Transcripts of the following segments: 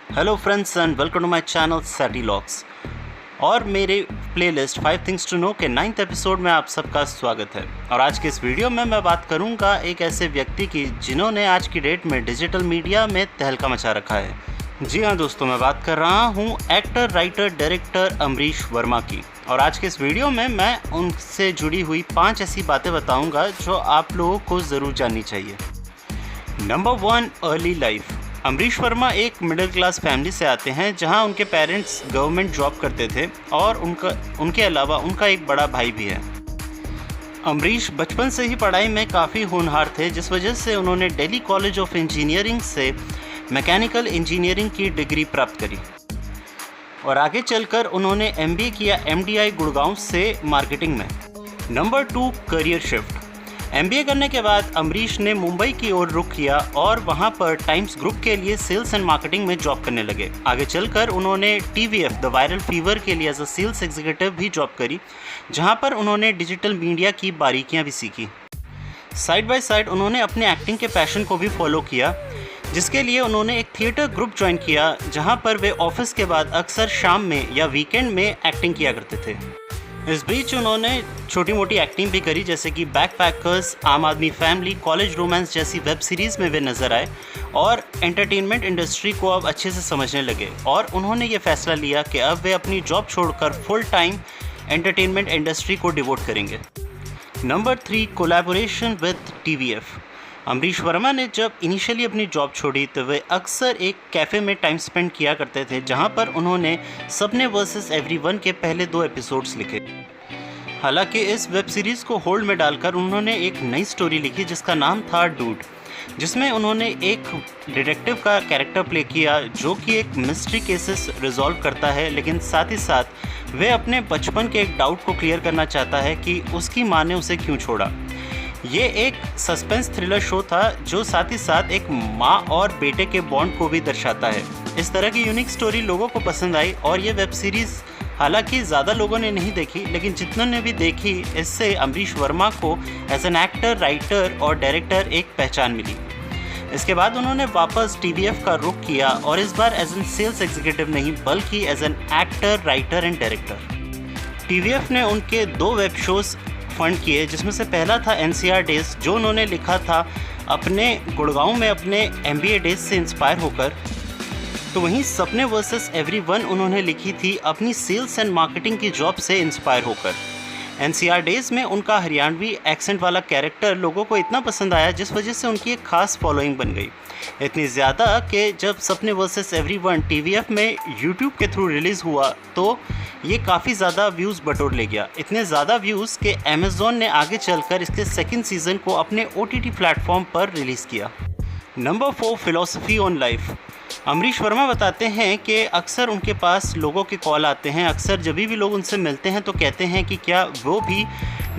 Hello friends and welcome to my channel Satty Locks और मेरे playlist 5 things to know के 9th episode में आप सबका स्वागत है। और आज के इस वीडियो में मैं बात करूंगा एक ऐसे व्यक्ति की जिन्होंने आज की डेट में डिजिटल मीडिया में तहलका मचा रखा है। जी हाँ दोस्तों, मैं बात कर रहा हूँ actor, writer, director Amrish Verma की। और आज के इस वीडियो में मैं उनसे जुड़ी हुई 5 ऐसी बातें बताऊँगा जो आप लोगों को ज़रूर जाननी चाहिए। Number 1, early life. Amrish Verma एक मिडिल क्लास फैमिली से आते हैं जहां उनके पेरेंट्स गवर्नमेंट जॉब करते थे और उनके अलावा उनका एक बड़ा भाई भी है। अमरीश बचपन से ही पढ़ाई में काफ़ी होनहार थे, जिस वजह से उन्होंने दिल्ली कॉलेज ऑफ इंजीनियरिंग से मैकेनिकल इंजीनियरिंग की डिग्री प्राप्त करी और आगे चलकर उन्होंने MBA किया MDI गुड़गांव से मार्केटिंग में। Number 2, career shift. MBA करने के बाद अमरीश ने मुंबई की ओर रुख किया और वहां पर टाइम्स ग्रुप के लिए सेल्स एंड मार्केटिंग में जॉब करने लगे। आगे चलकर उन्होंने TVF द वायरल फीवर के लिए एज अ सेल्स एग्जीक्यूटिव भी जॉब करी, जहां पर उन्होंने डिजिटल मीडिया की बारीकियां भी सीखी। साइड बाय साइड उन्होंने अपने एक्टिंग के पैशन को भी फॉलो किया, जिसके लिए उन्होंने एक थिएटर ग्रुप ज्वाइन किया, जहाँ पर वे ऑफिस के बाद अक्सर शाम में या वीकेंड में एक्टिंग किया करते थे। इस बीच उन्होंने छोटी मोटी एक्टिंग भी करी, जैसे कि बैकपैकर्स, आम आदमी फैमिली, कॉलेज रोमांस जैसी वेब सीरीज़ में वे नज़र आए और एंटरटेनमेंट इंडस्ट्री को अब अच्छे से समझने लगे। और उन्होंने ये फैसला लिया कि अब वे अपनी जॉब छोड़कर फुल टाइम एंटरटेनमेंट इंडस्ट्री को डिवोट करेंगे। Number 3, collaboration with TVF। Amrish Verma ने जब इनिशियली अपनी जॉब छोड़ी तो वे अक्सर एक कैफ़े में टाइम स्पेंड किया करते थे, जहां पर उन्होंने सबने वर्सेस एवरीवन के पहले 2 एपिसोड्स लिखे। हालांकि इस वेब सीरीज़ को होल्ड में डालकर उन्होंने एक नई स्टोरी लिखी जिसका नाम था डूड, जिसमें उन्होंने एक डिटेक्टिव का कैरेक्टर प्ले किया जो कि एक मिस्ट्री केसेस रिजॉल्व करता है, लेकिन साथ ही साथ वे अपने बचपन के एक डाउट को क्लियर करना चाहता है कि उसकी माँ ने उसे क्यों छोड़ा। ये एक सस्पेंस थ्रिलर शो था जो साथ ही साथ एक माँ और बेटे के बॉन्ड को भी दर्शाता है। इस तरह की यूनिक स्टोरी लोगों को पसंद आई और ये वेब सीरीज़ हालांकि ज़्यादा लोगों ने नहीं देखी, लेकिन जितनों ने भी देखी इससे अमरीश वर्मा को एज एन एक्टर, राइटर और डायरेक्टर एक पहचान मिली। इसके बाद उन्होंने वापस TVF का रुख किया और इस बार एज एन सेल्स एग्जीक्यूटिव नहीं बल्कि as an actor, writer and director. TVF ने उनके 2 वेब शोज़ फंड किए, जिसमें से पहला था NCR डेज, जो उन्होंने लिखा था अपने गुड़गांव में अपने MBA डेज से इंस्पायर होकर। तो वहीं सपने वर्सेस एवरीवन उन्होंने लिखी थी अपनी सेल्स एंड मार्केटिंग की जॉब से इंस्पायर होकर। NCR डेज में उनका हरियाणवी एक्सेंट वाला कैरेक्टर लोगों को इतना पसंद आया, जिस वजह से उनकी एक खास फॉलोइंग बन गई। इतनी ज़्यादा कि जब सपने वर्सेस एवरीवन TVF में YouTube के थ्रू रिलीज़ हुआ तो ये काफ़ी ज़्यादा व्यूज़ बटोर ले गया। इतने ज़्यादा व्यूज़ कि Amazon ने आगे चलकर इसके 2nd सीज़न को अपने OTT प्लेटफॉर्म पर रिलीज़ किया। Number 4, philosophy on life. Amrish Verma बताते हैं कि अक्सर उनके पास लोगों के कॉल आते हैं, अक्सर जब भी लोग उनसे मिलते हैं तो कहते हैं कि क्या वो भी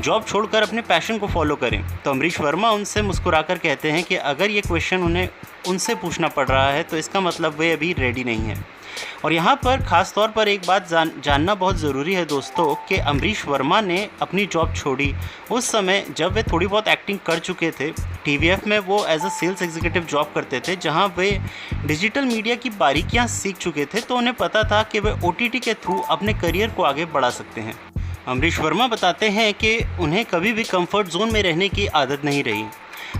जॉब छोड़कर अपने पैशन को फॉलो करें। तो अमरीश वर्मा उनसे मुस्कुराकर कहते हैं कि अगर ये क्वेश्चन उन्हें उनसे पूछना पड़ रहा है तो इसका मतलब वे अभी रेडी नहीं है। और यहाँ पर ख़ास तौर पर एक बात जानना बहुत ज़रूरी है दोस्तों कि अमरीश वर्मा ने अपनी जॉब छोड़ी उस समय जब वे थोड़ी बहुत एक्टिंग कर चुके थे। TVF में वो as a sales executive job करते थे, जहाँ वे डिजिटल मीडिया की बारीकियाँ सीख चुके थे, तो उन्हें पता था कि वे OTT के थ्रू अपने करियर को आगे बढ़ा सकते हैं। अमरीश वर्मा बताते हैं कि उन्हें कभी भी कंफर्ट जोन में रहने की आदत नहीं रही।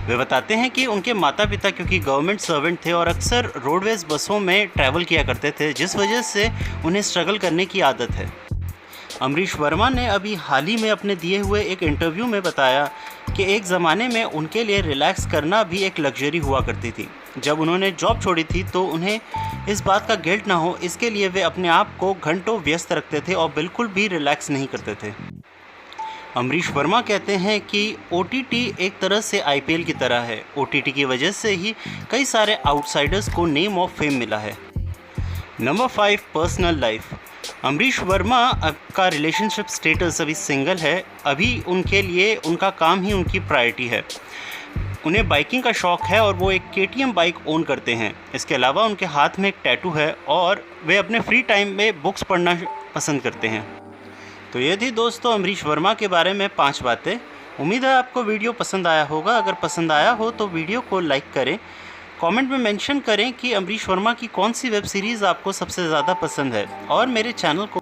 वे बताते हैं कि उनके माता पिता क्योंकि गवर्नमेंट सर्वेंट थे और अक्सर रोडवेज बसों में ट्रैवल किया करते थे, जिस वजह से उन्हें स्ट्रगल करने की आदत है। अमरीश वर्मा ने अभी हाल ही में अपने दिए हुए एक इंटरव्यू में बताया कि एक ज़माने में उनके लिए रिलैक्स करना भी एक लग्जरी हुआ करती थी। जब उन्होंने जॉब छोड़ी थी तो उन्हें इस बात का गिल्ट ना हो, इसके लिए वे अपने आप को घंटों व्यस्त रखते थे और बिल्कुल भी रिलैक्स नहीं करते थे। अमरीश वर्मा कहते हैं कि OTT एक तरह से IPL की तरह है। OTT की वजह से ही कई सारे आउटसाइडर्स को नेम ऑफ फेम मिला है। Number 5, personal life. Amrish Verma का रिलेशनशिप स्टेटस अभी सिंगल है। अभी उनके लिए उनका काम ही उनकी प्रायोरिटी है। उन्हें बाइकिंग का शौक़ है और वो एक KTM बाइक ओन करते हैं। इसके अलावा उनके हाथ में एक टैटू है और वे अपने फ्री टाइम में बुक्स पढ़ना पसंद करते हैं। तो ये थी दोस्तों अमरीश वर्मा के बारे में 5 बातें। उम्मीद है आपको वीडियो पसंद आया होगा। अगर पसंद आया हो तो वीडियो को लाइक करें, कमेंट में मेंशन करें कि अमरीश वर्मा की कौन सी वेब सीरीज़ आपको सबसे ज़्यादा पसंद है और मेरे चैनल को